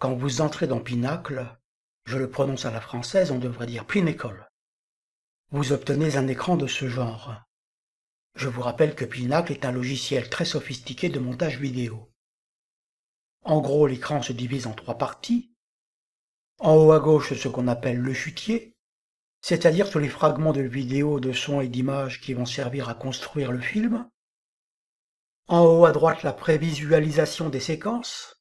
Quand vous entrez dans Pinacle, je le prononce à la française, on devrait dire Pinnacle. Vous obtenez un écran de ce genre. Je vous rappelle que Pinacle est un logiciel très sophistiqué de montage vidéo. En gros, l'écran se divise en 3 parties. En haut à gauche, ce qu'on appelle le chutier, c'est-à-dire tous les fragments de vidéo, de son et d'images qui vont servir à construire le film. En haut à droite, la prévisualisation des séquences.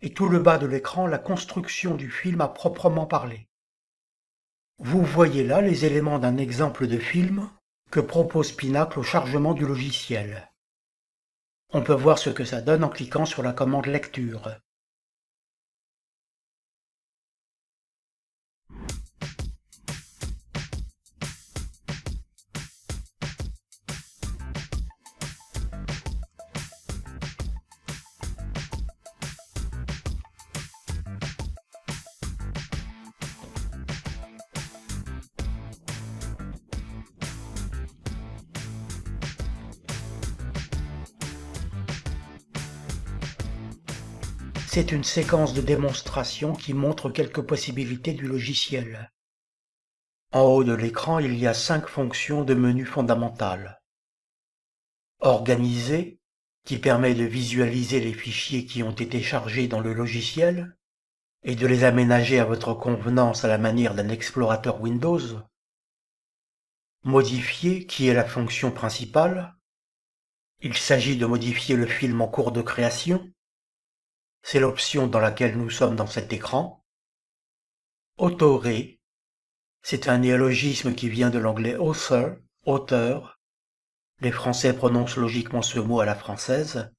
Et tout le bas de l'écran, la construction du film à proprement parler. Vous voyez là les éléments d'un exemple de film que propose Pinacle au chargement du logiciel. On peut voir ce que ça donne en cliquant sur la commande lecture. C'est une séquence de démonstration qui montre quelques possibilités du logiciel. En haut de l'écran, il y a 5 fonctions de menu fondamentales. Organiser, qui permet de visualiser les fichiers qui ont été chargés dans le logiciel et de les aménager à votre convenance à la manière d'un explorateur Windows. Modifier, qui est la fonction principale. Il s'agit de modifier le film en cours de création. C'est l'option dans laquelle nous sommes dans cet écran. Autorer, c'est un néologisme qui vient de l'anglais author, auteur. Les Français prononcent logiquement ce mot à la française.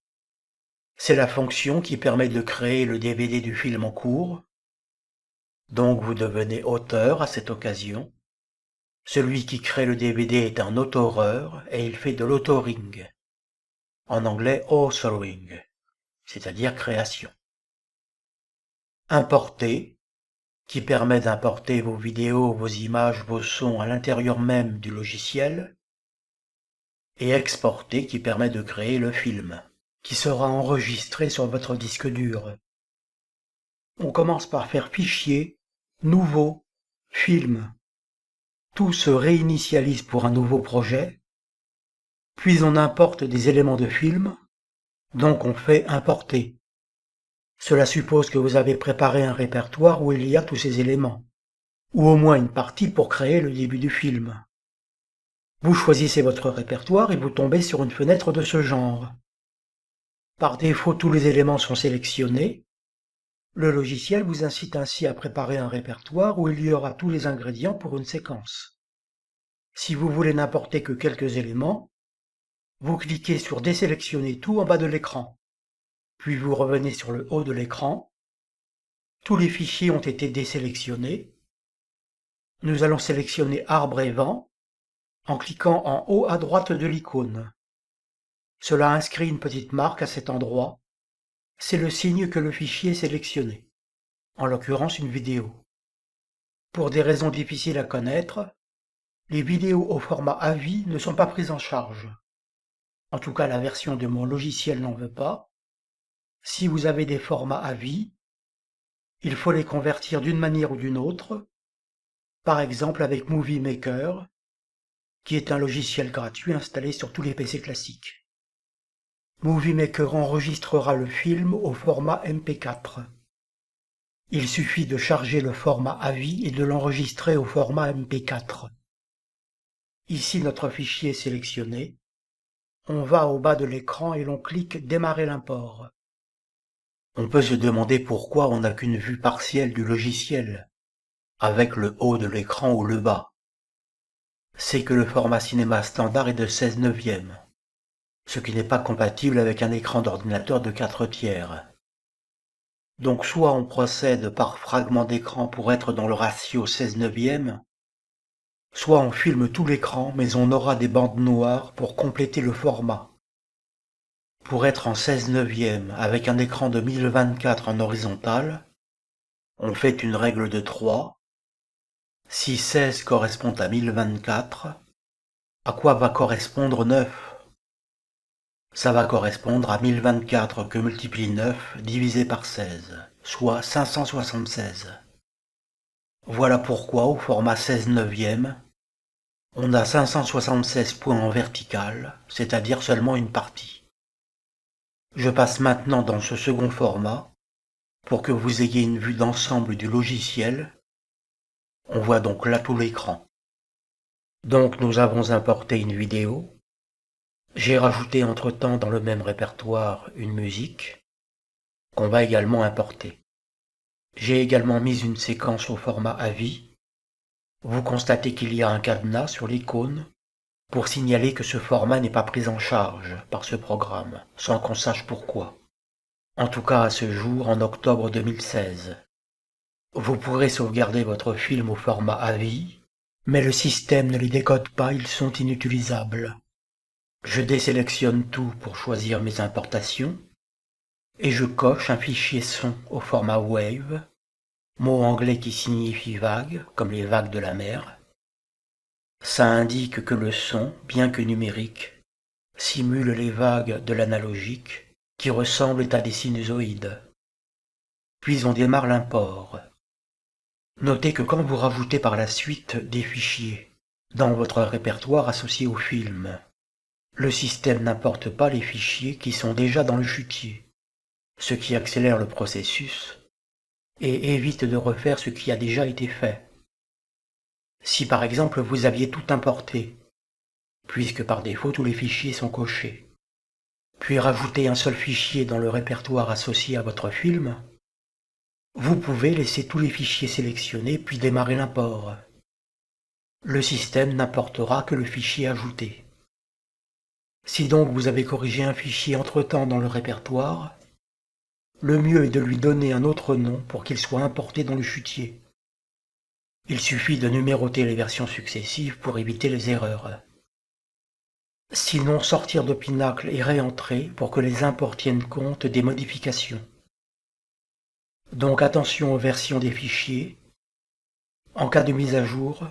C'est la fonction qui permet de créer le DVD du film en cours. Donc vous devenez auteur à cette occasion. Celui qui crée le DVD est un autoreur et il fait de l'authoring. En anglais authoring, c'est-à-dire création. Importer, qui permet d'importer vos vidéos, vos images, vos sons à l'intérieur même du logiciel. Et exporter, qui permet de créer le film, qui sera enregistré sur votre disque dur. On commence par faire fichier, nouveau, film. Tout se réinitialise pour un nouveau projet, puis on importe des éléments de film, donc on fait importer. Cela suppose que vous avez préparé un répertoire où il y a tous ces éléments, ou au moins une partie pour créer le début du film. Vous choisissez votre répertoire et vous tombez sur une fenêtre de ce genre. Par défaut, tous les éléments sont sélectionnés. Le logiciel vous incite ainsi à préparer un répertoire où il y aura tous les ingrédients pour une séquence. Si vous voulez n'importer que quelques éléments, vous cliquez sur Désélectionner tout en bas de l'écran. Puis vous revenez sur le haut de l'écran. Tous les fichiers ont été désélectionnés. Nous allons sélectionner Arbre et vent en cliquant en haut à droite de l'icône. Cela inscrit une petite marque à cet endroit. C'est le signe que le fichier est sélectionné, en l'occurrence une vidéo. Pour des raisons difficiles à connaître, les vidéos au format AVI ne sont pas prises en charge. En tout cas, la version de mon logiciel n'en veut pas. Si vous avez des formats AVI, il faut les convertir d'une manière ou d'une autre, par exemple avec Movie Maker, qui est un logiciel gratuit installé sur tous les PC classiques. Movie Maker enregistrera le film au format MP4. Il suffit de charger le format AVI et de l'enregistrer au format MP4. Ici, notre fichier est sélectionné. On va au bas de l'écran et l'on clique Démarrer l'import. On peut se demander pourquoi on n'a qu'une vue partielle du logiciel, avec le haut de l'écran ou le bas. C'est que le format cinéma standard est de 16/9, ce qui n'est pas compatible avec un écran d'ordinateur de 4/3. Donc soit on procède par fragment d'écran pour être dans le ratio 16/9, soit on filme tout l'écran mais on aura des bandes noires pour compléter le format. Pour être en 16/9 avec un écran de 1024 en horizontal, on fait une règle de 3. Si 16 correspond à 1024, à quoi va correspondre 9? Ça va correspondre à 1024 que multiplie 9 divisé par 16. soit 576. Voilà pourquoi au format 16/9, on a 576 points en vertical, c'est-à-dire seulement une partie. Je passe maintenant dans ce second format pour que vous ayez une vue d'ensemble du logiciel. On voit donc là tout l'écran. Donc nous avons importé une vidéo. J'ai rajouté entre-temps dans le même répertoire une musique qu'on va également importer. J'ai également mis une séquence au format AVI. Vous constatez qu'il y a un cadenas sur l'icône pour signaler que ce format n'est pas pris en charge par ce programme, sans qu'on sache pourquoi. En tout cas à ce jour, en octobre 2016. Vous pourrez sauvegarder votre film au format AVI, mais le système ne les décode pas, ils sont inutilisables. Je désélectionne tout pour choisir mes importations, et je coche un fichier son au format WAVE, mot anglais qui signifie vague, comme les vagues de la mer. Ça indique que le son, bien que numérique, simule les vagues de l'analogique, qui ressemblent à des sinusoïdes. Puis on démarre l'import. Notez que quand vous rajoutez par la suite des fichiers dans votre répertoire associé au film, le système n'importe pas les fichiers qui sont déjà dans le chutier, ce qui accélère le processus et évite de refaire ce qui a déjà été fait. Si par exemple vous aviez tout importé, puisque par défaut tous les fichiers sont cochés, puis rajouter un seul fichier dans le répertoire associé à votre film, vous pouvez laisser tous les fichiers sélectionnés puis démarrer l'import. Le système n'importera que le fichier ajouté. Si donc vous avez corrigé un fichier entre-temps dans le répertoire, le mieux est de lui donner un autre nom pour qu'il soit importé dans le chutier. Il suffit de numéroter les versions successives pour éviter les erreurs. Sinon, sortir de Pinacle et réentrer pour que les imports tiennent compte des modifications. Donc attention aux versions des fichiers. En cas de mise à jour,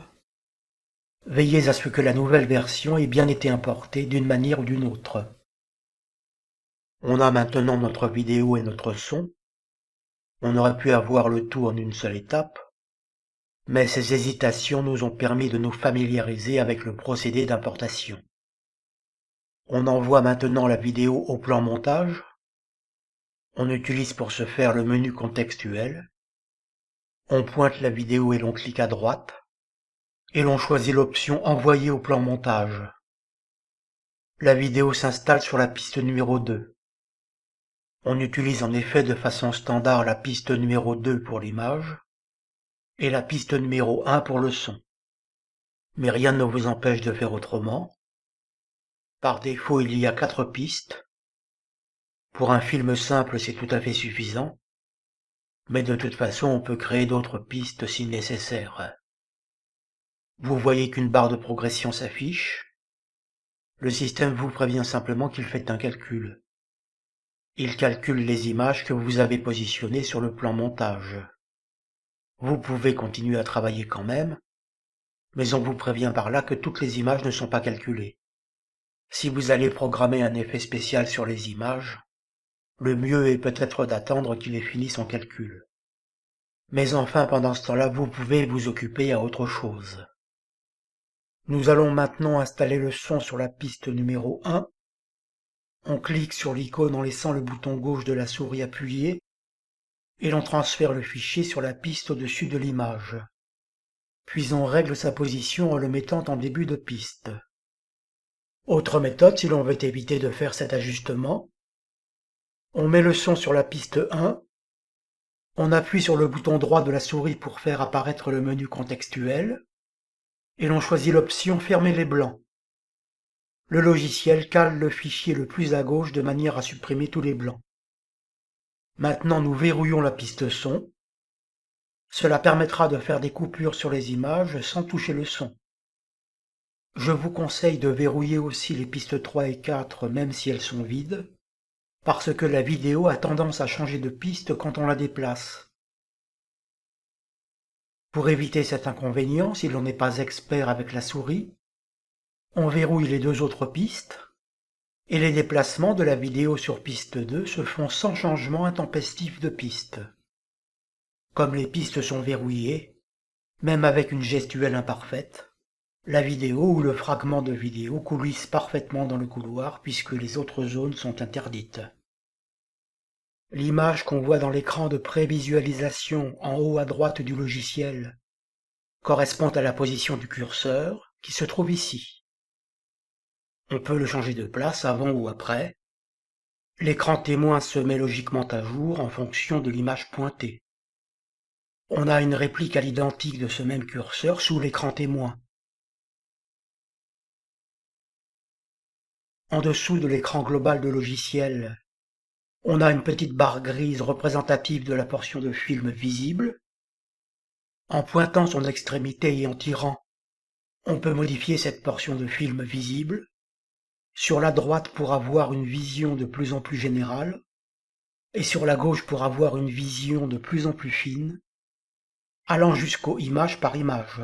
veillez à ce que la nouvelle version ait bien été importée d'une manière ou d'une autre. On a maintenant notre vidéo et notre son. On aurait pu avoir le tout en une seule étape, mais ces hésitations nous ont permis de nous familiariser avec le procédé d'importation. On envoie maintenant la vidéo au plan montage. On utilise pour ce faire le menu contextuel. On pointe la vidéo et l'on clique à droite. Et l'on choisit l'option Envoyer au plan montage. La vidéo s'installe sur la piste numéro 2. On utilise en effet de façon standard la piste numéro 2 pour l'image et la piste numéro 1 pour le son. Mais rien ne vous empêche de faire autrement. Par défaut, il y a 4 pistes. Pour un film simple, c'est tout à fait suffisant. Mais de toute façon, on peut créer d'autres pistes si nécessaire. Vous voyez qu'une barre de progression s'affiche. Le système vous prévient simplement qu'il fait un calcul. Il calcule les images que vous avez positionnées sur le plan montage. Vous pouvez continuer à travailler quand même, mais on vous prévient par là que toutes les images ne sont pas calculées. Si vous allez programmer un effet spécial sur les images, le mieux est peut-être d'attendre qu'il ait fini son calcul. Mais enfin, pendant ce temps-là, vous pouvez vous occuper à autre chose. Nous allons maintenant installer le son sur la piste numéro 1. On clique sur l'icône en laissant le bouton gauche de la souris appuyé et l'on transfère le fichier sur la piste au-dessus de l'image. Puis on règle sa position en le mettant en début de piste. Autre méthode, si l'on veut éviter de faire cet ajustement, on met le son sur la piste 1, on appuie sur le bouton droit de la souris pour faire apparaître le menu contextuel, et l'on choisit l'option Fermer les blancs. Le logiciel cale le fichier le plus à gauche de manière à supprimer tous les blancs. Maintenant nous verrouillons la piste son. Cela permettra de faire des coupures sur les images sans toucher le son. Je vous conseille de verrouiller aussi les pistes 3 et 4 même si elles sont vides, parce que la vidéo a tendance à changer de piste quand on la déplace. Pour éviter cet inconvénient, si l'on n'est pas expert avec la souris, on verrouille les 2 autres pistes, et les déplacements de la vidéo sur piste 2 se font sans changement intempestif de piste. Comme les pistes sont verrouillées, même avec une gestuelle imparfaite, la vidéo ou le fragment de vidéo coulisse parfaitement dans le couloir puisque les autres zones sont interdites. L'image qu'on voit dans l'écran de prévisualisation en haut à droite du logiciel correspond à la position du curseur qui se trouve ici. On peut le changer de place avant ou après. L'écran témoin se met logiquement à jour en fonction de l'image pointée. On a une réplique à l'identique de ce même curseur sous l'écran témoin. En dessous de l'écran global de logiciel, on a une petite barre grise représentative de la portion de film visible. En pointant son extrémité et en tirant, on peut modifier cette portion de film visible. Sur la droite pour avoir une vision de plus en plus générale, et sur la gauche pour avoir une vision de plus en plus fine, allant jusqu'aux images par image.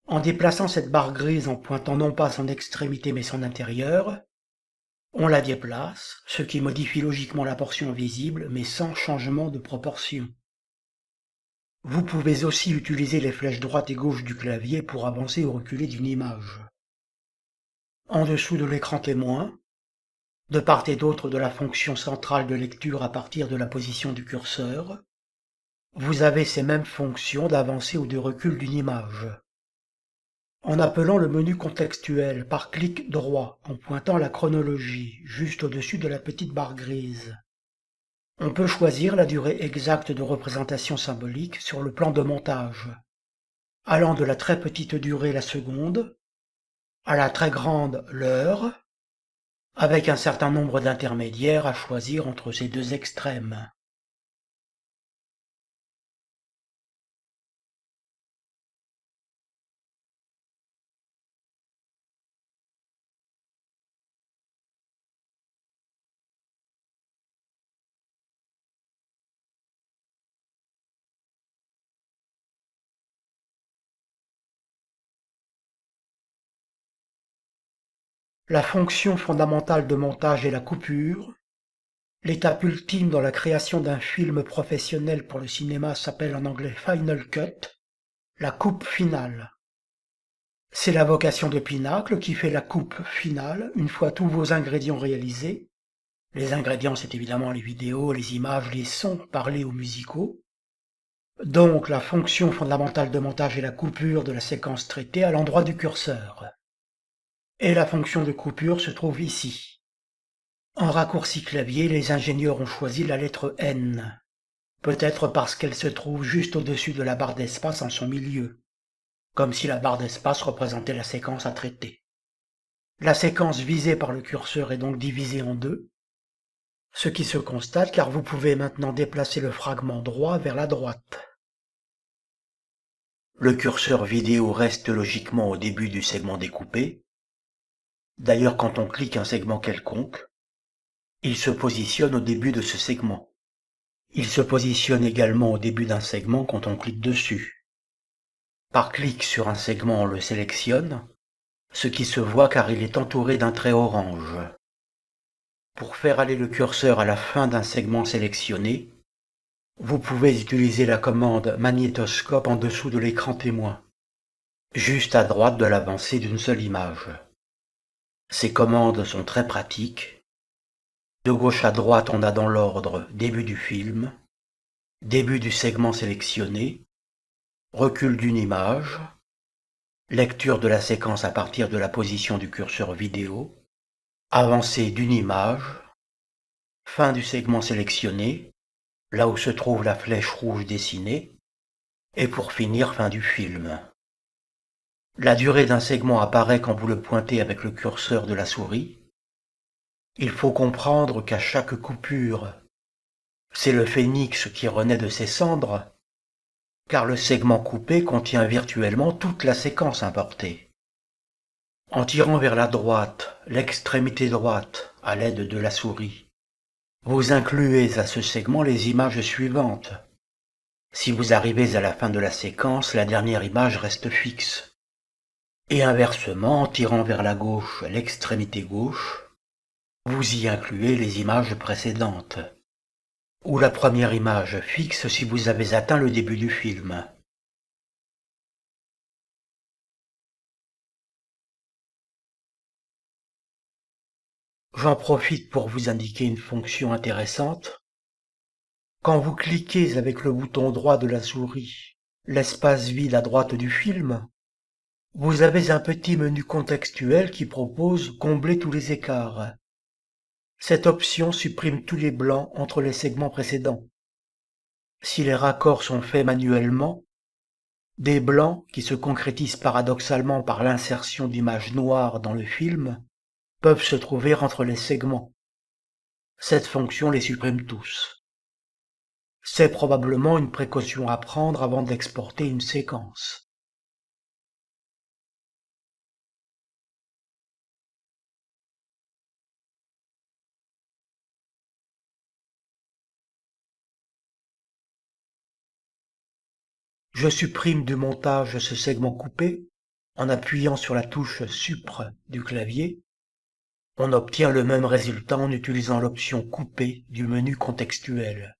En déplaçant cette barre grise en pointant non pas son extrémité mais son intérieur, on la déplace, ce qui modifie logiquement la portion visible mais sans changement de proportion. Vous pouvez aussi utiliser les flèches droite et gauche du clavier pour avancer ou reculer d'une image. En dessous de l'écran témoin, de part et d'autre de la fonction centrale de lecture à partir de la position du curseur, vous avez ces mêmes fonctions d'avancée ou de recul d'une image. En appelant le menu contextuel par clic droit en pointant la chronologie juste au-dessus de la petite barre grise, on peut choisir la durée exacte de représentation symbolique sur le plan de montage, allant de la très petite durée la seconde à la très grande l'heure, avec un certain nombre d'intermédiaires à choisir entre ces deux extrêmes. La fonction fondamentale de montage est la coupure. L'étape ultime dans la création d'un film professionnel pour le cinéma s'appelle en anglais Final Cut, la coupe finale. C'est la vocation de Pinacle qui fait la coupe finale une fois tous vos ingrédients réalisés. Les ingrédients, c'est évidemment les vidéos, les images, les sons, parlés ou musicaux. Donc la fonction fondamentale de montage est la coupure de la séquence traitée à l'endroit du curseur. Et la fonction de coupure se trouve ici. En raccourci clavier, les ingénieurs ont choisi la lettre N, peut-être parce qu'elle se trouve juste au-dessus de la barre d'espace en son milieu, comme si la barre d'espace représentait la séquence à traiter. La séquence visée par le curseur est donc divisée en deux, ce qui se constate car vous pouvez maintenant déplacer le fragment droit vers la droite. Le curseur vidéo reste logiquement au début du segment découpé. D'ailleurs, quand on clique un segment quelconque, il se positionne au début de ce segment. Il se positionne également au début d'un segment quand on clique dessus. Par clic sur un segment, on le sélectionne, ce qui se voit car il est entouré d'un trait orange. Pour faire aller le curseur à la fin d'un segment sélectionné, vous pouvez utiliser la commande magnétoscope en dessous de l'écran témoin, juste à droite de l'avancée d'une seule image. Ces commandes sont très pratiques. De gauche à droite, on a dans l'ordre début du film, début du segment sélectionné, recul d'une image, lecture de la séquence à partir de la position du curseur vidéo, avancée d'une image, fin du segment sélectionné, là où se trouve la flèche rouge dessinée, et pour finir, fin du film. La durée d'un segment apparaît quand vous le pointez avec le curseur de la souris. Il faut comprendre qu'à chaque coupure, c'est le phénix qui renaît de ses cendres, car le segment coupé contient virtuellement toute la séquence importée. En tirant vers la droite, l'extrémité droite, à l'aide de la souris, vous incluez à ce segment les images suivantes. Si vous arrivez à la fin de la séquence, la dernière image reste fixe. Et inversement, en tirant vers la gauche, l'extrémité gauche, vous y incluez les images précédentes. ou la première image fixe si vous avez atteint le début du film. J'en profite pour vous indiquer une fonction intéressante. Quand vous cliquez avec le bouton droit de la souris, l'espace vide à droite du film, vous avez un petit menu contextuel qui propose combler tous les écarts. Cette option supprime tous les blancs entre les segments précédents. Si les raccords sont faits manuellement, des blancs, qui se concrétisent paradoxalement par l'insertion d'images noires dans le film, peuvent se trouver entre les segments. Cette fonction les supprime tous. C'est probablement une précaution à prendre avant d'exporter une séquence. Je supprime du montage ce segment coupé en appuyant sur la touche Supr du clavier. On obtient le même résultat en utilisant l'option Couper du menu contextuel.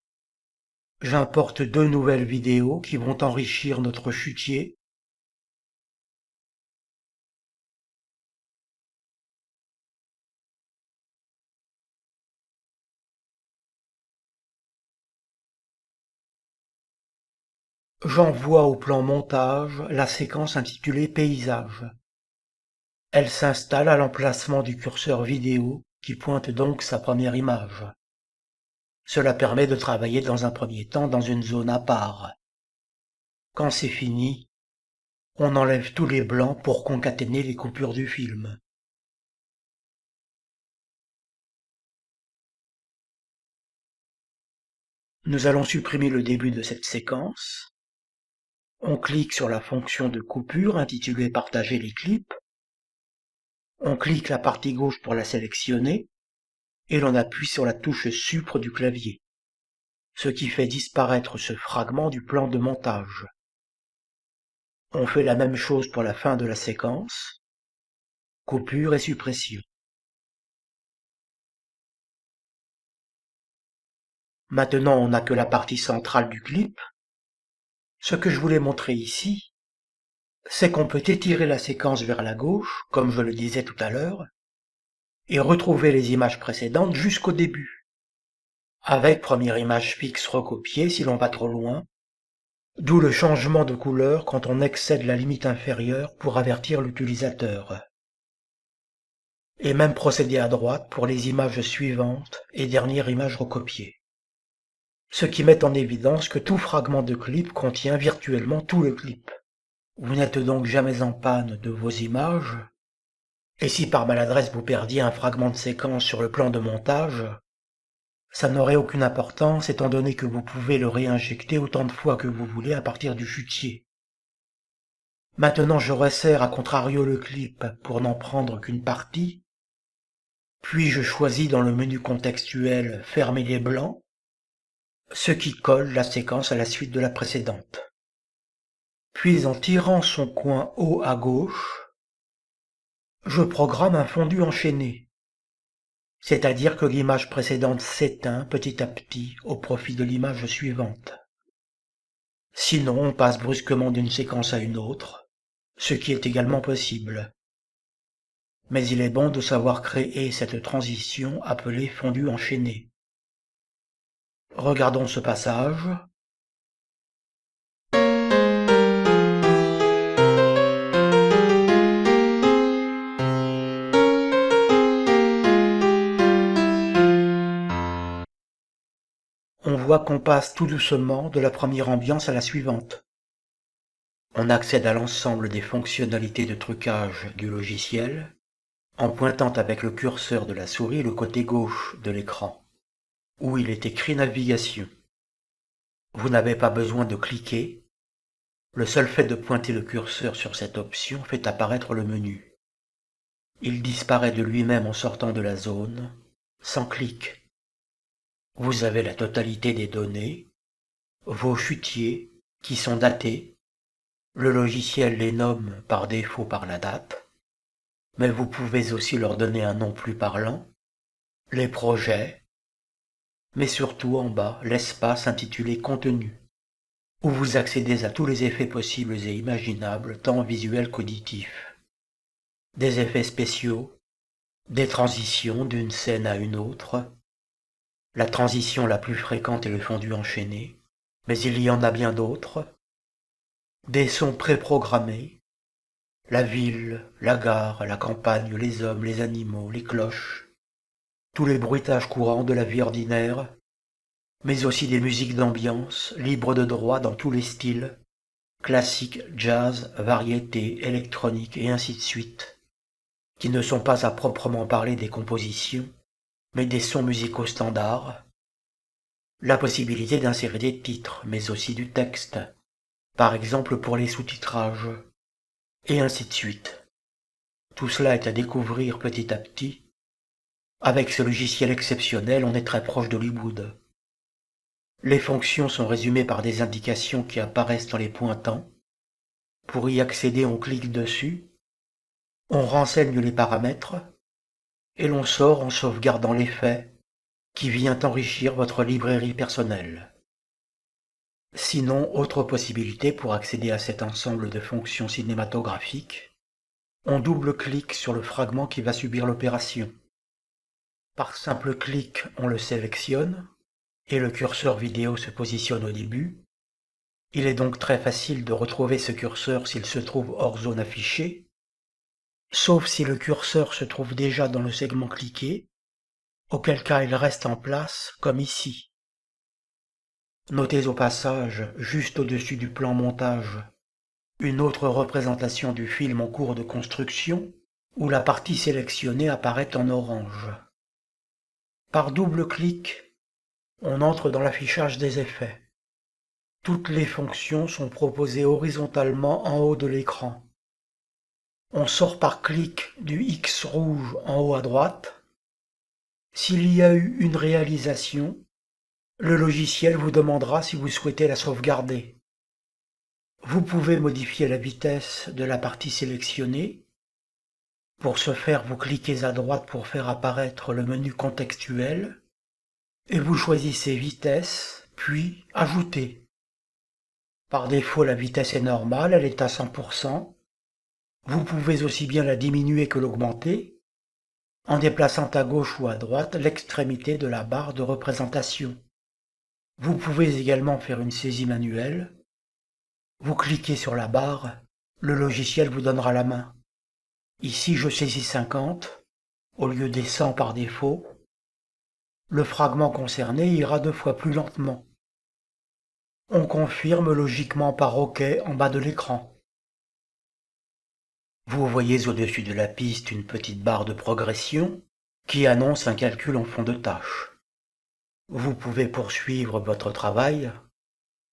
J'importe 2 nouvelles vidéos qui vont enrichir notre chutier. J'envoie au plan montage la séquence intitulée Paysage. Elle s'installe à l'emplacement du curseur vidéo qui pointe donc sa première image. Cela permet de travailler dans un premier temps dans une zone à part. Quand c'est fini, on enlève tous les blancs pour concaténer les coupures du film. Nous allons supprimer le début de cette séquence. On clique sur la fonction de coupure intitulée Partager les clips. On clique la partie gauche pour la sélectionner et l'on appuie sur la touche Supre du clavier, ce qui fait disparaître ce fragment du plan de montage. On fait la même chose pour la fin de la séquence, coupure et suppression. Maintenant, on n'a que la partie centrale du clip. Ce que je voulais montrer ici, c'est qu'on peut étirer la séquence vers la gauche, comme je le disais tout à l'heure, et retrouver les images précédentes jusqu'au début, avec première image fixe recopiée si l'on va trop loin, d'où le changement de couleur quand on excède la limite inférieure pour avertir l'utilisateur. Et même procéder à droite pour les images suivantes et dernière image recopiée. Ce qui met en évidence que tout fragment de clip contient virtuellement tout le clip. Vous n'êtes donc jamais en panne de vos images, et si par maladresse vous perdiez un fragment de séquence sur le plan de montage, ça n'aurait aucune importance étant donné que vous pouvez le réinjecter autant de fois que vous voulez à partir du chutier. Maintenant je resserre à contrario le clip pour n'en prendre qu'une partie, puis je choisis dans le menu contextuel Fermer les blancs, ce qui colle la séquence à la suite de la précédente. Puis en tirant son coin haut à gauche, je programme un fondu enchaîné, c'est-à-dire que l'image précédente s'éteint petit à petit au profit de l'image suivante. Sinon, on passe brusquement d'une séquence à une autre, ce qui est également possible. Mais il est bon de savoir créer cette transition appelée fondu enchaîné. Regardons ce passage. On voit qu'on passe tout doucement de la première ambiance à la suivante. On accède à l'ensemble des fonctionnalités de trucage du logiciel en pointant avec le curseur de la souris le côté gauche de l'écran, où il est écrit Navigation. Vous n'avez pas besoin de cliquer, le seul fait de pointer le curseur sur cette option fait apparaître le menu. Il disparaît de lui-même en sortant de la zone, sans clic. Vous avez la totalité des données, vos chutiers, qui sont datés. Le logiciel les nomme par défaut par la date, mais vous pouvez aussi leur donner un nom plus parlant, les projets, mais surtout en bas l'espace intitulé Contenu, où vous accédez à tous les effets possibles et imaginables, tant visuels qu'auditifs. Des effets spéciaux, des transitions d'une scène à une autre. La transition la plus fréquente est le fondu enchaîné, mais il y en a bien d'autres. Des sons préprogrammés, la ville, la gare, la campagne, les hommes, les animaux, les cloches, tous les bruitages courants de la vie ordinaire, mais aussi des musiques d'ambiance, libres de droit dans tous les styles, classique, jazz, variété, électronique et ainsi de suite, qui ne sont pas à proprement parler des compositions, mais des sons musicaux standards, la possibilité d'insérer des titres, mais aussi du texte, par exemple pour les sous-titrages, et ainsi de suite. Tout cela est à découvrir petit à petit. Avec ce logiciel exceptionnel, on est très proche d'Hollywood. Les fonctions sont résumées par des indications qui apparaissent dans les pointants. Pour y accéder, on clique dessus, on renseigne les paramètres, et l'on sort en sauvegardant l'effet qui vient enrichir votre librairie personnelle. Sinon, autre possibilité pour accéder à cet ensemble de fonctions cinématographiques, on double-clique sur le fragment qui va subir l'opération. Par simple clic, on le sélectionne, et le curseur vidéo se positionne au début. Il est donc très facile de retrouver ce curseur s'il se trouve hors zone affichée, sauf si le curseur se trouve déjà dans le segment cliqué, auquel cas il reste en place, comme ici. Notez au passage, juste au-dessus du plan montage, une autre représentation du film en cours de construction, où la partie sélectionnée apparaît en orange. Par double clic, on entre dans l'affichage des effets. Toutes les fonctions sont proposées horizontalement en haut de l'écran. On sort par clic du X rouge en haut à droite. S'il y a eu une réalisation, le logiciel vous demandera si vous souhaitez la sauvegarder. Vous pouvez modifier la vitesse de la partie sélectionnée. Pour ce faire, vous cliquez à droite pour faire apparaître le menu contextuel et vous choisissez Vitesse, puis Ajouter. Par défaut, la vitesse est normale, elle est à 100%. Vous pouvez aussi bien la diminuer que l'augmenter en déplaçant à gauche ou à droite l'extrémité de la barre de représentation. Vous pouvez également faire une saisie manuelle. Vous cliquez sur la barre, le logiciel vous donnera la main. Ici, je saisis 50, au lieu des 100 par défaut. Le fragment concerné ira 2 fois plus lentement. On confirme logiquement par OK en bas de l'écran. Vous voyez au-dessus de la piste une petite barre de progression qui annonce un calcul en fond de tâche. Vous pouvez poursuivre votre travail.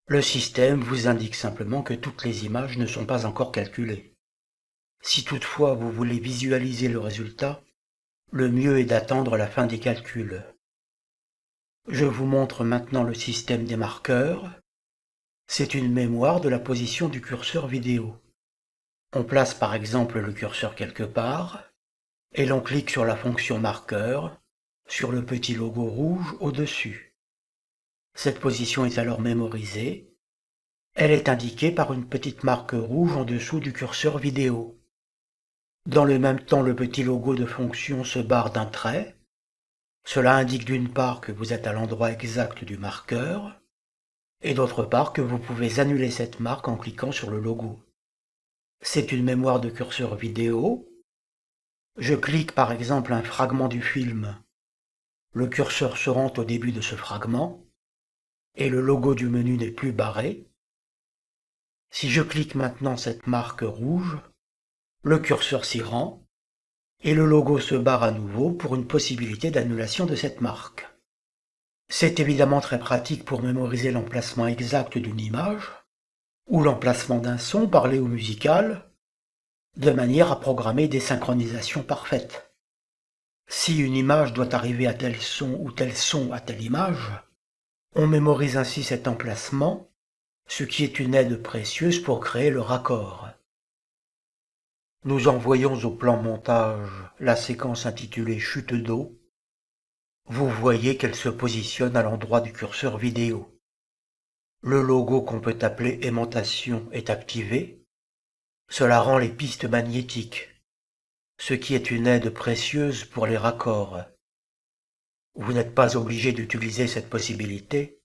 Le système vous indique simplement que toutes les images ne sont pas encore calculées. Si toutefois vous voulez visualiser le résultat, le mieux est d'attendre la fin des calculs. Je vous montre maintenant le système des marqueurs. C'est une mémoire de la position du curseur vidéo. On place par exemple le curseur quelque part, et l'on clique sur la fonction marqueur, sur le petit logo rouge au-dessus. Cette position est alors mémorisée. Elle est indiquée par une petite marque rouge en dessous du curseur vidéo. Dans le même temps, le petit logo de fonction se barre d'un trait. Cela indique d'une part que vous êtes à l'endroit exact du marqueur, et d'autre part que vous pouvez annuler cette marque en cliquant sur le logo. C'est une mémoire de curseur vidéo. Je clique par exemple un fragment du film. Le curseur se rend au début de ce fragment, et le logo du menu n'est plus barré. Si je clique maintenant cette marque rouge, le curseur s'y rend, et le logo se barre à nouveau pour une possibilité d'annulation de cette marque. C'est évidemment très pratique pour mémoriser l'emplacement exact d'une image, ou l'emplacement d'un son parlé ou musical, de manière à programmer des synchronisations parfaites. Si une image doit arriver à tel son ou tel son à telle image, on mémorise ainsi cet emplacement, ce qui est une aide précieuse pour créer le raccord. Nous envoyons au plan montage la séquence intitulée Chute d'eau. Vous voyez qu'elle se positionne à l'endroit du curseur vidéo. Le logo qu'on peut appeler aimantation est activé. Cela rend les pistes magnétiques, ce qui est une aide précieuse pour les raccords. Vous n'êtes pas obligé d'utiliser cette possibilité.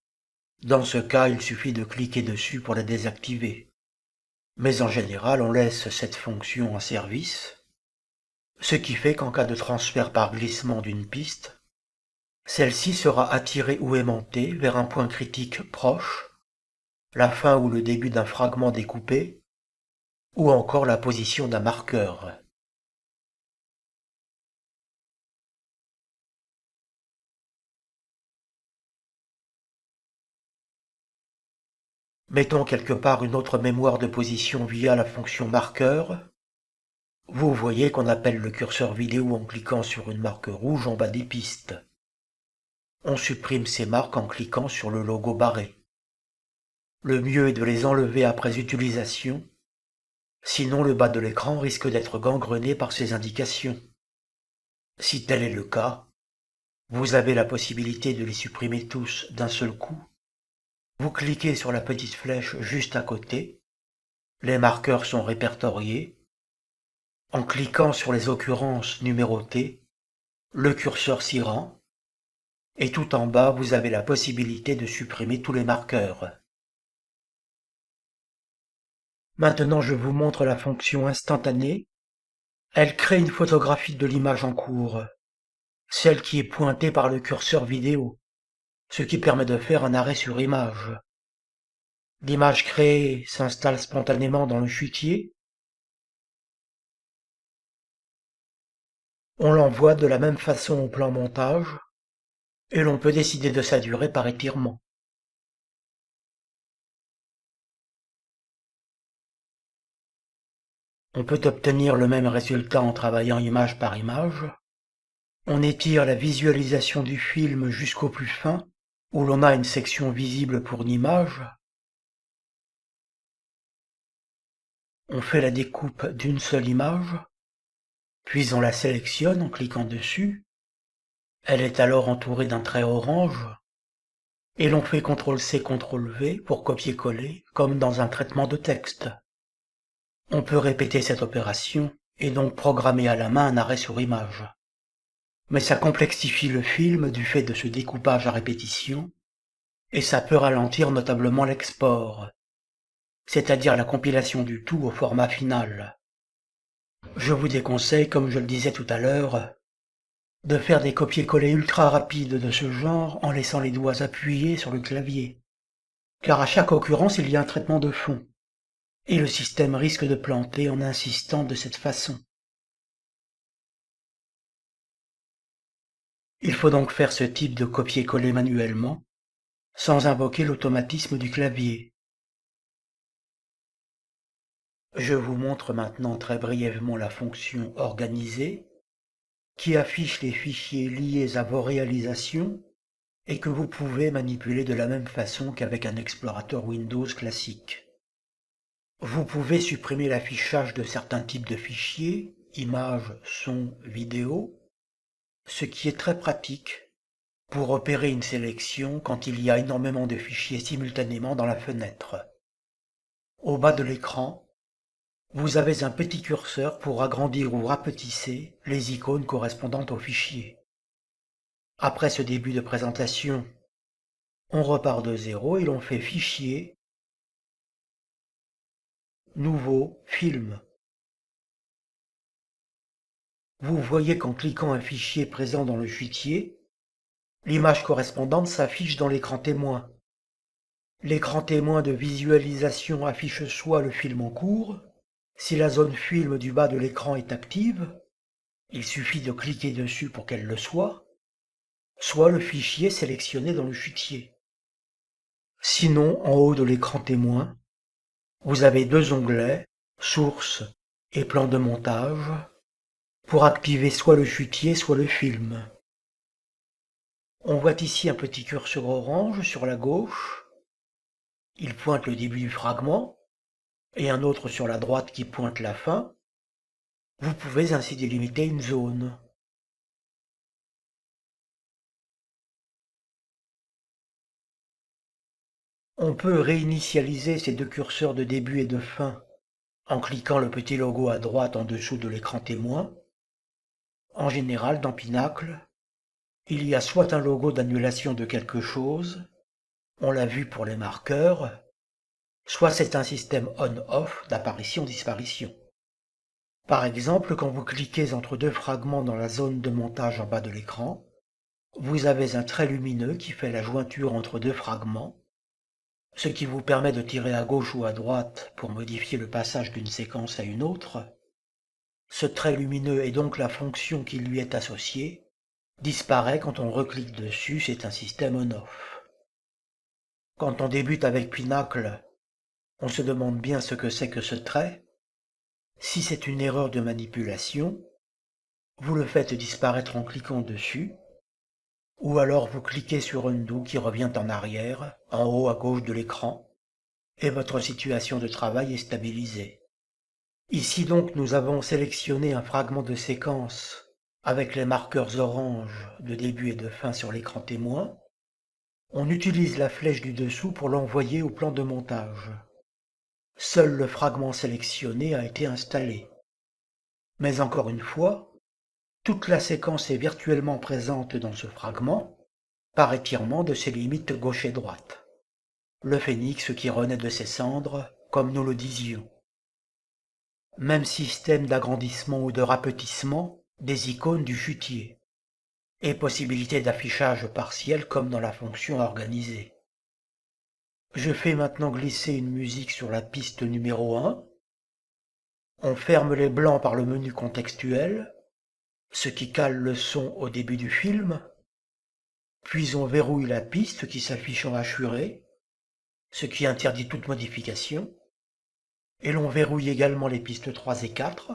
Dans ce cas, il suffit de cliquer dessus pour la désactiver. Mais en général, on laisse cette fonction en service, ce qui fait qu'en cas de transfert par glissement d'une piste, celle-ci sera attirée ou aimantée vers un point critique proche, la fin ou le début d'un fragment découpé, ou encore la position d'un marqueur. Mettons quelque part une autre mémoire de position via la fonction marqueur. Vous voyez qu'on appelle le curseur vidéo en cliquant sur une marque rouge en bas des pistes. On supprime ces marques en cliquant sur le logo barré. Le mieux est de les enlever après utilisation, sinon le bas de l'écran risque d'être gangrené par ces indications. Si tel est le cas, vous avez la possibilité de les supprimer tous d'un seul coup. Vous cliquez sur la petite flèche juste à côté, les marqueurs sont répertoriés. En cliquant sur les occurrences numérotées, le curseur s'y rend, et tout en bas vous avez la possibilité de supprimer tous les marqueurs. Maintenant je vous montre la fonction instantanée. Elle crée une photographie de l'image en cours, celle qui est pointée par le curseur vidéo, ce qui permet de faire un arrêt sur image. L'image créée s'installe spontanément dans le chéquier. On l'envoie de la même façon au plan montage, et l'on peut décider de sa durée par étirement. On peut obtenir le même résultat en travaillant image par image. On étire la visualisation du film jusqu'au plus fin, où l'on a une section visible pour une image. On fait la découpe d'une seule image, puis on la sélectionne en cliquant dessus. Elle est alors entourée d'un trait orange, et l'on fait CTRL-C, CTRL-V pour copier-coller, comme dans un traitement de texte. On peut répéter cette opération, et donc programmer à la main un arrêt sur image. Mais ça complexifie le film du fait de ce découpage à répétition, et ça peut ralentir notablement l'export, c'est-à-dire la compilation du tout au format final. Je vous déconseille, comme je le disais tout à l'heure, de faire des copier-coller ultra rapides de ce genre en laissant les doigts appuyés sur le clavier, car à chaque occurrence il y a un traitement de fond, et le système risque de planter en insistant de cette façon. Il faut donc faire ce type de copier-coller manuellement, sans invoquer l'automatisme du clavier. Je vous montre maintenant très brièvement la fonction organiser, qui affiche les fichiers liés à vos réalisations et que vous pouvez manipuler de la même façon qu'avec un explorateur Windows classique. Vous pouvez supprimer l'affichage de certains types de fichiers, images, sons, vidéos, ce qui est très pratique pour opérer une sélection quand il y a énormément de fichiers simultanément dans la fenêtre. Au bas de l'écran, vous avez un petit curseur pour agrandir ou rapetisser les icônes correspondantes au fichier. Après ce début de présentation, on repart de zéro et l'on fait Fichier, Nouveau, Film. Vous voyez qu'en cliquant un fichier présent dans le fichier, l'image correspondante s'affiche dans l'écran témoin. L'écran témoin de visualisation affiche soit le film en cours, si la zone film du bas de l'écran est active, il suffit de cliquer dessus pour qu'elle le soit le fichier sélectionné dans le fichier. Sinon, en haut de l'écran témoin, vous avez deux onglets, Source et Plan de montage, pour activer soit le fichier, soit le film. On voit ici un petit curseur orange sur la gauche. Il pointe le début du fragment, et un autre sur la droite qui pointe la fin. Vous pouvez ainsi délimiter une zone. On peut réinitialiser ces deux curseurs de début et de fin en cliquant le petit logo à droite en dessous de l'écran témoin. En général, dans Pinacle, il y a soit un logo d'annulation de quelque chose, on l'a vu pour les marqueurs, soit c'est un système on-off d'apparition-disparition. Par exemple, quand vous cliquez entre deux fragments dans la zone de montage en bas de l'écran, vous avez un trait lumineux qui fait la jointure entre deux fragments, ce qui vous permet de tirer à gauche ou à droite pour modifier le passage d'une séquence à une autre. Ce trait lumineux et donc la fonction qui lui est associée disparaît quand on reclique dessus, c'est un système on-off. Quand on débute avec Pinacle, on se demande bien ce que c'est que ce trait. Si c'est une erreur de manipulation, vous le faites disparaître en cliquant dessus, ou alors vous cliquez sur Undo qui revient en arrière, en haut à gauche de l'écran, et votre situation de travail est stabilisée. Ici donc nous avons sélectionné un fragment de séquence avec les marqueurs orange de début et de fin sur l'écran témoin. On utilise la flèche du dessous pour l'envoyer au plan de montage. Seul le fragment sélectionné a été installé. Mais encore une fois, toute la séquence est virtuellement présente dans ce fragment, par étirement de ses limites gauche et droite. Le phénix qui renaît de ses cendres, comme nous le disions. Même système d'agrandissement ou de rapetissement des icônes du chutier, et possibilité d'affichage partiel comme dans la fonction organisée. Je fais maintenant glisser une musique sur la piste numéro 1. On ferme les blancs par le menu contextuel, ce qui cale le son au début du film. Puis on verrouille la piste qui s'affiche en hachuré, ce qui interdit toute modification. Et l'on verrouille également les pistes 3 et 4.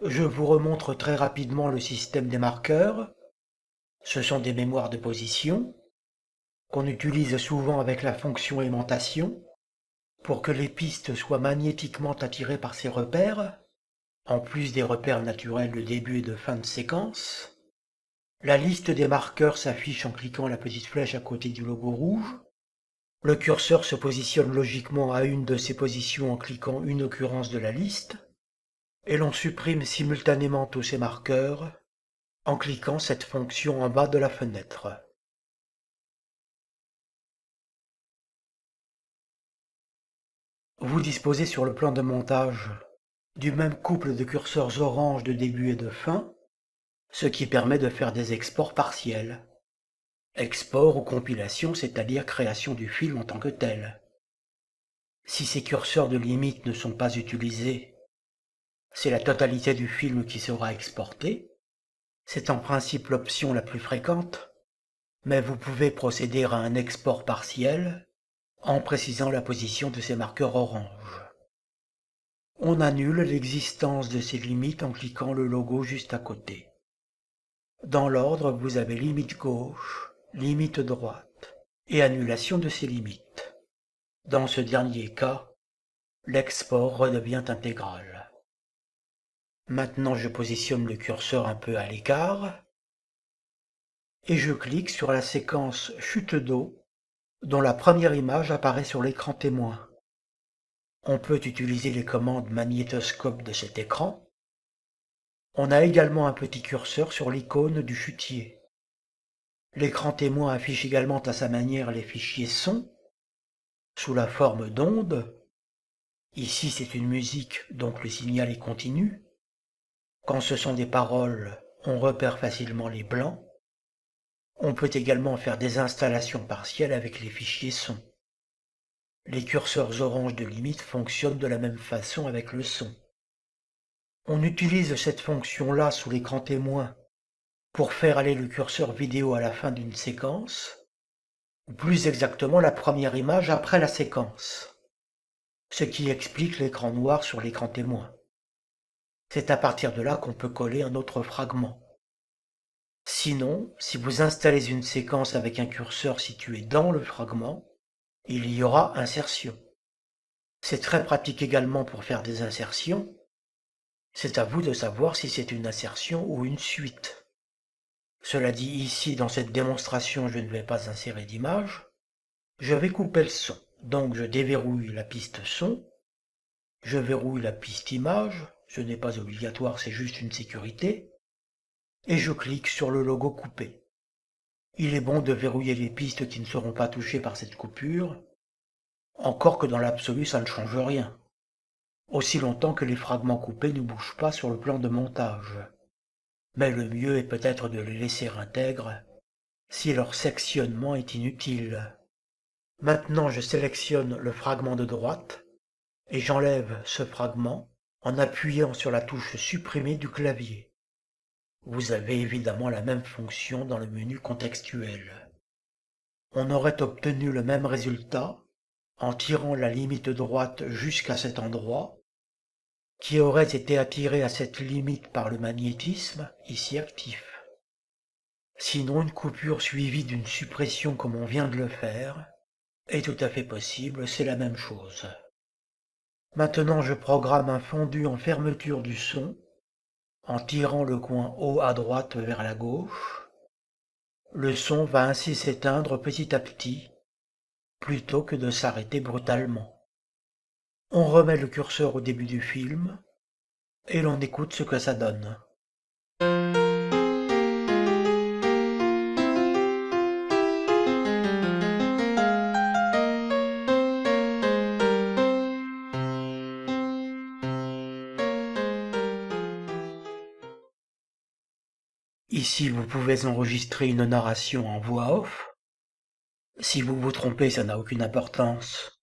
Je vous remontre très rapidement le système des marqueurs. Ce sont des mémoires de position qu'on utilise souvent avec la fonction aimantation pour que les pistes soient magnétiquement attirées par ces repères, en plus des repères naturels de début et de fin de séquence. La liste des marqueurs s'affiche en cliquant la petite flèche à côté du logo rouge. Le curseur se positionne logiquement à une de ces positions en cliquant une occurrence de la liste, et l'on supprime simultanément tous ces marqueurs en cliquant cette fonction en bas de la fenêtre. Vous disposez sur le plan de montage du même couple de curseurs orange de début et de fin, ce qui permet de faire des exports partiels. Export ou compilation, c'est-à-dire création du film en tant que tel. Si ces curseurs de limite ne sont pas utilisés, c'est la totalité du film qui sera exportée. C'est en principe l'option la plus fréquente, mais vous pouvez procéder à un export partiel en précisant la position de ces marqueurs orange. On annule l'existence de ces limites en cliquant le logo juste à côté. Dans l'ordre, vous avez limite gauche, limite droite et annulation de ces limites. Dans ce dernier cas, l'export redevient intégral. Maintenant, je positionne le curseur un peu à l'écart et je clique sur la séquence chute d'eau dont la première image apparaît sur l'écran témoin. On peut utiliser les commandes magnétoscope de cet écran. On a également un petit curseur sur l'icône du chutier. L'écran témoin affiche également à sa manière les fichiers son, sous la forme d'ondes. Ici c'est une musique, donc le signal est continu. Quand ce sont des paroles, on repère facilement les blancs. On peut également faire des installations partielles avec les fichiers son. Les curseurs orange de limite fonctionnent de la même façon avec le son. On utilise cette fonction-là sous l'écran témoin pour faire aller le curseur vidéo à la fin d'une séquence, ou plus exactement la première image après la séquence, ce qui explique l'écran noir sur l'écran témoin. C'est à partir de là qu'on peut coller un autre fragment. Sinon, si vous installez une séquence avec un curseur situé dans le fragment, il y aura insertion. C'est très pratique également pour faire des insertions. C'est à vous de savoir si c'est une insertion ou une suite. Cela dit, ici, dans cette démonstration, je ne vais pas insérer d'image. Je vais couper le son. Donc je déverrouille la piste son. Je verrouille la piste image. Ce n'est pas obligatoire, c'est juste une sécurité. Et je clique sur le logo coupé. Il est bon de verrouiller les pistes qui ne seront pas touchées par cette coupure, encore que dans l'absolu ça ne change rien, aussi longtemps que les fragments coupés ne bougent pas sur le plan de montage. Mais le mieux est peut-être de les laisser intègres si leur sectionnement est inutile. Maintenant je sélectionne le fragment de droite et j'enlève ce fragment en appuyant sur la touche supprimer du clavier. Vous avez évidemment la même fonction dans le menu contextuel. On aurait obtenu le même résultat en tirant la limite droite jusqu'à cet endroit, qui aurait été attiré à cette limite par le magnétisme, ici actif. Sinon, une coupure suivie d'une suppression comme on vient de le faire est tout à fait possible, c'est la même chose. Maintenant, je programme un fondu en fermeture du son, en tirant le coin haut à droite vers la gauche. Le son va ainsi s'éteindre petit à petit, plutôt que de s'arrêter brutalement. On remet le curseur au début du film, et l'on écoute ce que ça donne. Ici, vous pouvez enregistrer une narration en voix off. Si vous vous trompez, ça n'a aucune importance.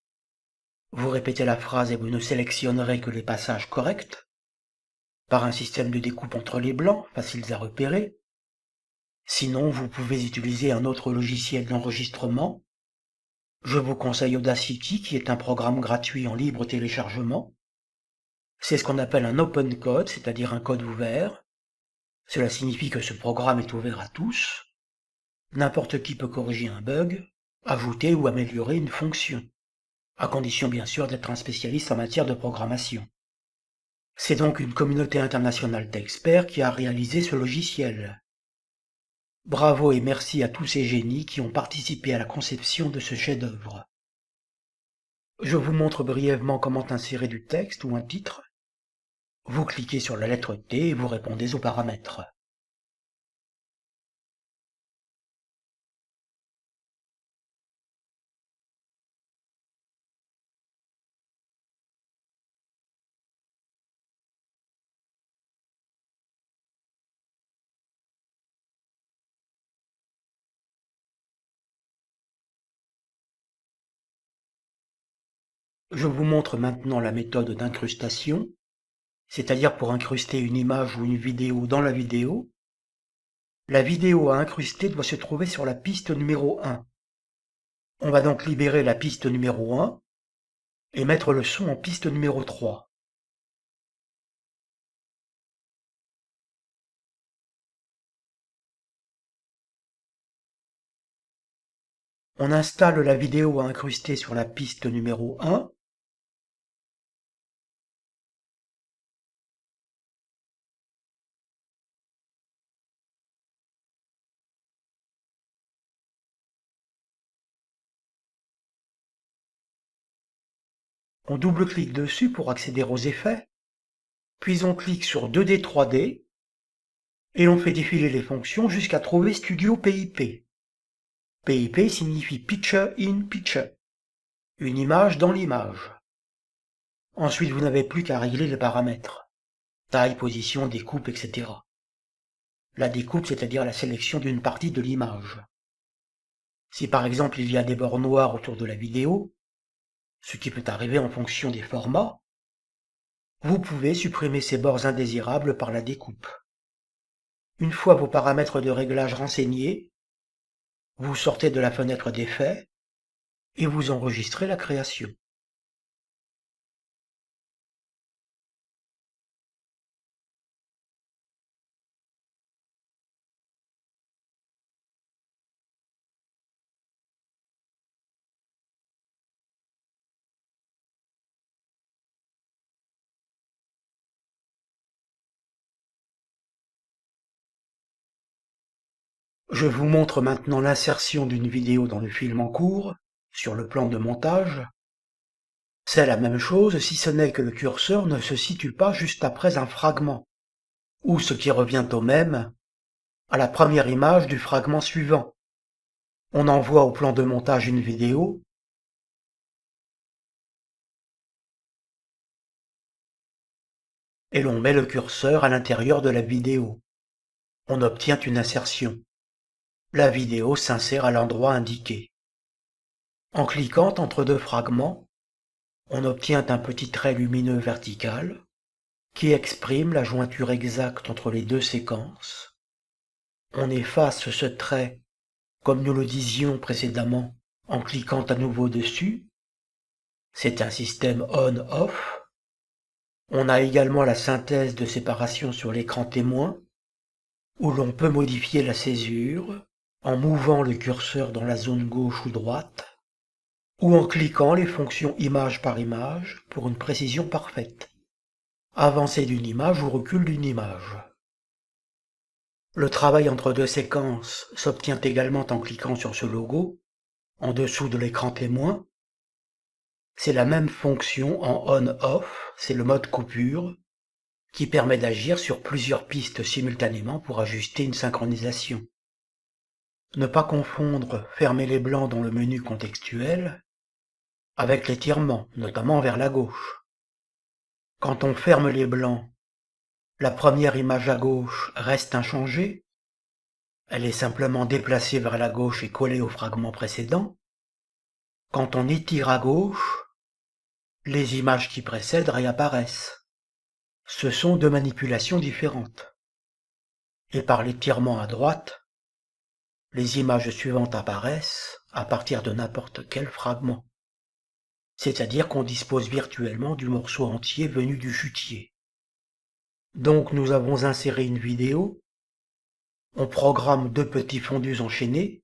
Vous répétez la phrase et vous ne sélectionnerez que les passages corrects, par un système de découpe entre les blancs, faciles à repérer. Sinon, vous pouvez utiliser un autre logiciel d'enregistrement. Je vous conseille Audacity, qui est un programme gratuit en libre téléchargement. C'est ce qu'on appelle un open code, c'est-à-dire un code ouvert. Cela signifie que ce programme est ouvert à tous. N'importe qui peut corriger un bug, ajouter ou améliorer une fonction, à condition bien sûr d'être un spécialiste en matière de programmation. C'est donc une communauté internationale d'experts qui a réalisé ce logiciel. Bravo et merci à tous ces génies qui ont participé à la conception de ce chef-d'œuvre. Je vous montre brièvement comment insérer du texte ou un titre. Vous cliquez sur la lettre T et vous répondez aux paramètres. Je vous montre maintenant la méthode d'incrustation, c'est-à-dire pour incruster une image ou une vidéo dans la vidéo. La vidéo à incruster doit se trouver sur la piste numéro 1. On va donc libérer la piste numéro 1 et mettre le son en piste numéro 3. On installe la vidéo à incruster sur la piste numéro 1. On double-clique dessus pour accéder aux effets, puis on clique sur 2D 3D et l'on fait défiler les fonctions jusqu'à trouver Studio PIP. PIP signifie Picture in Picture, une image dans l'image. Ensuite, vous n'avez plus qu'à régler les paramètres, taille, position, découpe, etc. La découpe, c'est-à-dire la sélection d'une partie de l'image. Si par exemple il y a des bords noirs autour de la vidéo, ce qui peut arriver en fonction des formats, vous pouvez supprimer ces bords indésirables par la découpe. Une fois vos paramètres de réglage renseignés, vous sortez de la fenêtre d'effets et vous enregistrez la création. Je vous montre maintenant l'insertion d'une vidéo dans le film en cours, sur le plan de montage. C'est la même chose si ce n'est que le curseur ne se situe pas juste après un fragment, ou ce qui revient au même, à la première image du fragment suivant. On envoie au plan de montage une vidéo, et l'on met le curseur à l'intérieur de la vidéo. On obtient une insertion. La vidéo s'insère à l'endroit indiqué. En cliquant entre deux fragments, on obtient un petit trait lumineux vertical qui exprime la jointure exacte entre les deux séquences. On efface ce trait, comme nous le disions précédemment, en cliquant à nouveau dessus. C'est un système on-off. On a également la synthèse de séparation sur l'écran témoin, où l'on peut modifier la césure en mouvant le curseur dans la zone gauche ou droite, ou en cliquant les fonctions image par image pour une précision parfaite. Avancée d'une image ou recul d'une image. Le travail entre deux séquences s'obtient également en cliquant sur ce logo, en dessous de l'écran témoin. C'est la même fonction en on-off, c'est le mode coupure, qui permet d'agir sur plusieurs pistes simultanément pour ajuster une synchronisation. Ne pas confondre fermer les blancs dans le menu contextuel avec l'étirement, notamment vers la gauche. Quand on ferme les blancs, la première image à gauche reste inchangée, elle est simplement déplacée vers la gauche et collée au fragment précédent. Quand on étire à gauche, les images qui précèdent réapparaissent. Ce sont deux manipulations différentes. Et par l'étirement à droite, les images suivantes apparaissent à partir de n'importe quel fragment. C'est-à-dire qu'on dispose virtuellement du morceau entier venu du chutier. Donc nous avons inséré une vidéo, on programme deux petits fondus enchaînés.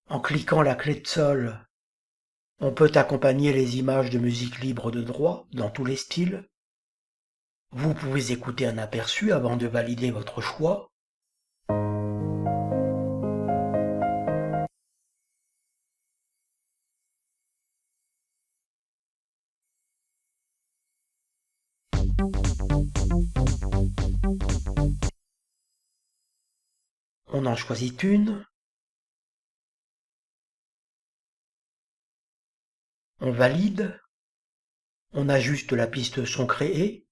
En cliquant la clé de sol, on peut accompagner les images de musique libre de droit dans tous les styles. Vous pouvez écouter un aperçu avant de valider votre choix. On en choisit une. On valide. On ajuste la piste son créée.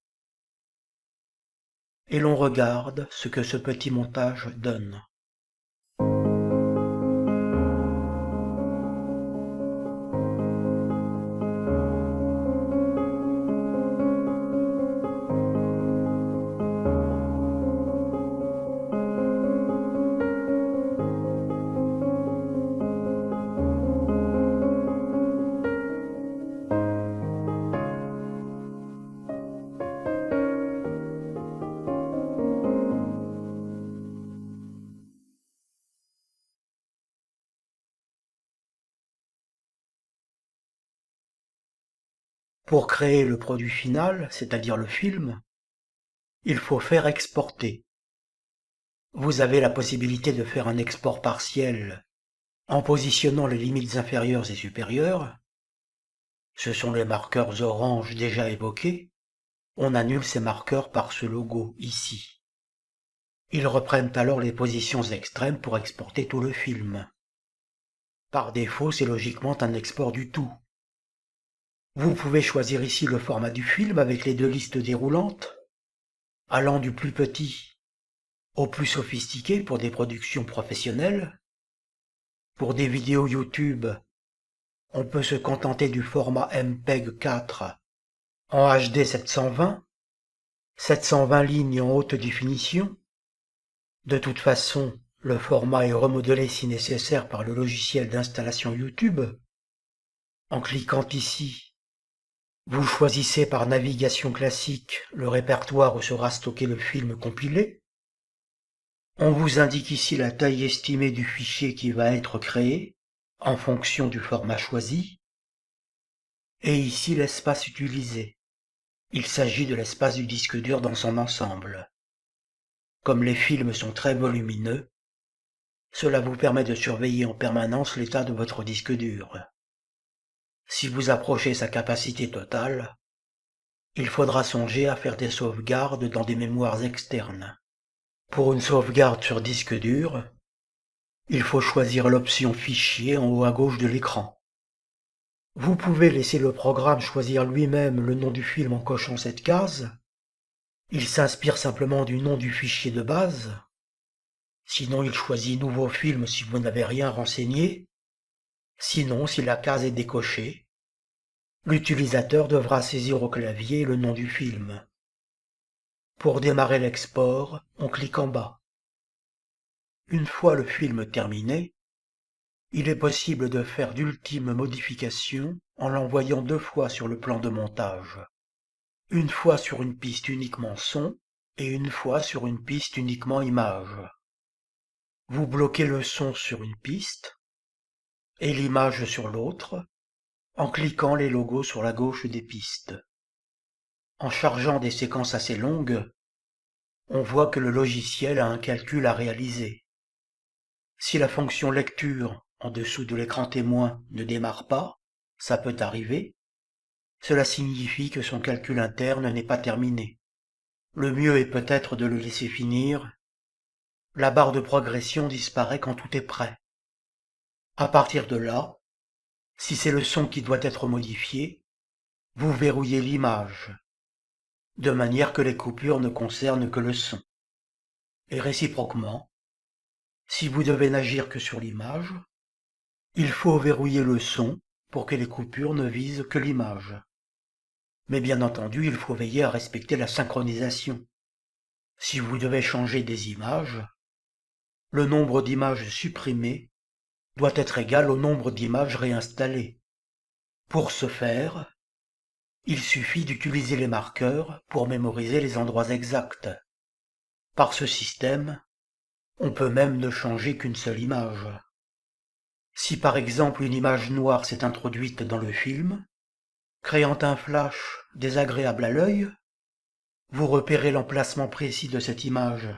Et l'on regarde ce que ce petit montage donne. Pour créer le produit final, c'est-à-dire le film, il faut faire exporter. Vous avez la possibilité de faire un export partiel en positionnant les limites inférieures et supérieures. Ce sont les marqueurs orange déjà évoqués. On annule ces marqueurs par ce logo ici. Ils reprennent alors les positions extrêmes pour exporter tout le film. Par défaut, c'est logiquement un export du tout. Vous pouvez choisir ici le format du film avec les deux listes déroulantes, allant du plus petit au plus sophistiqué pour des productions professionnelles. Pour des vidéos YouTube, on peut se contenter du format MPEG 4 en HD 720, 720 lignes en haute définition. De toute façon, le format est remodelé si nécessaire par le logiciel d'installation YouTube. En cliquant ici, vous choisissez par navigation classique le répertoire où sera stocké le film compilé. On vous indique ici la taille estimée du fichier qui va être créé, en fonction du format choisi. Et ici l'espace utilisé. Il s'agit de l'espace du disque dur dans son ensemble. Comme les films sont très volumineux, cela vous permet de surveiller en permanence l'état de votre disque dur. Si vous approchez sa capacité totale, il faudra songer à faire des sauvegardes dans des mémoires externes. Pour une sauvegarde sur disque dur, il faut choisir l'option Fichier en haut à gauche de l'écran. Vous pouvez laisser le programme choisir lui-même le nom du film en cochant cette case. Il s'inspire simplement du nom du fichier de base. Sinon, il choisit Nouveau film si vous n'avez rien renseigné. Sinon, si la case est décochée, l'utilisateur devra saisir au clavier le nom du film. Pour démarrer l'export, on clique en bas. Une fois le film terminé, il est possible de faire d'ultimes modifications en l'envoyant 2 fois sur le plan de montage. Une fois sur une piste uniquement son et une fois sur une piste uniquement image. Vous bloquez le son sur une piste et l'image sur l'autre en cliquant les logos sur la gauche des pistes. En chargeant des séquences assez longues, on voit que le logiciel a un calcul à réaliser. Si la fonction lecture en dessous de l'écran témoin ne démarre pas, ça peut arriver, cela signifie que son calcul interne n'est pas terminé. Le mieux est peut-être de le laisser finir. La barre de progression disparaît quand tout est prêt. À partir de là, si c'est le son qui doit être modifié, vous verrouillez l'image, de manière que les coupures ne concernent que le son. Et réciproquement, si vous devez n'agir que sur l'image, il faut verrouiller le son pour que les coupures ne visent que l'image. Mais bien entendu, il faut veiller à respecter la synchronisation. Si vous devez changer des images, le nombre d'images supprimées doit être égal au nombre d'images réinstallées. Pour ce faire, il suffit d'utiliser les marqueurs pour mémoriser les endroits exacts. Par ce système, on peut même ne changer qu'une seule image. Si par exemple une image noire s'est introduite dans le film, créant un flash désagréable à l'œil, vous repérez l'emplacement précis de cette image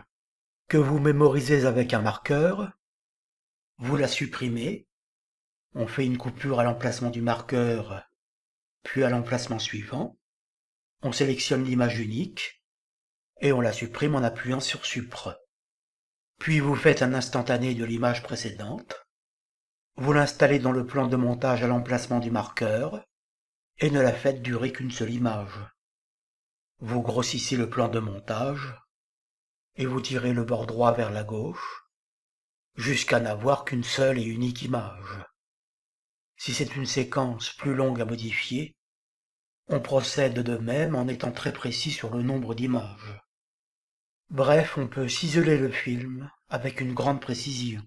que vous mémorisez avec un marqueur, vous la supprimez, on fait une coupure à l'emplacement du marqueur, puis à l'emplacement suivant, on sélectionne l'image unique, et on la supprime en appuyant sur Suppre. Puis vous faites un instantané de l'image précédente, vous l'installez dans le plan de montage à l'emplacement du marqueur, et ne la faites durer qu'une seule image. Vous grossissez le plan de montage, et vous tirez le bord droit vers la gauche, jusqu'à n'avoir qu'une seule et unique image. Si c'est une séquence plus longue à modifier, on procède de même en étant très précis sur le nombre d'images. Bref, on peut ciseler le film avec une grande précision.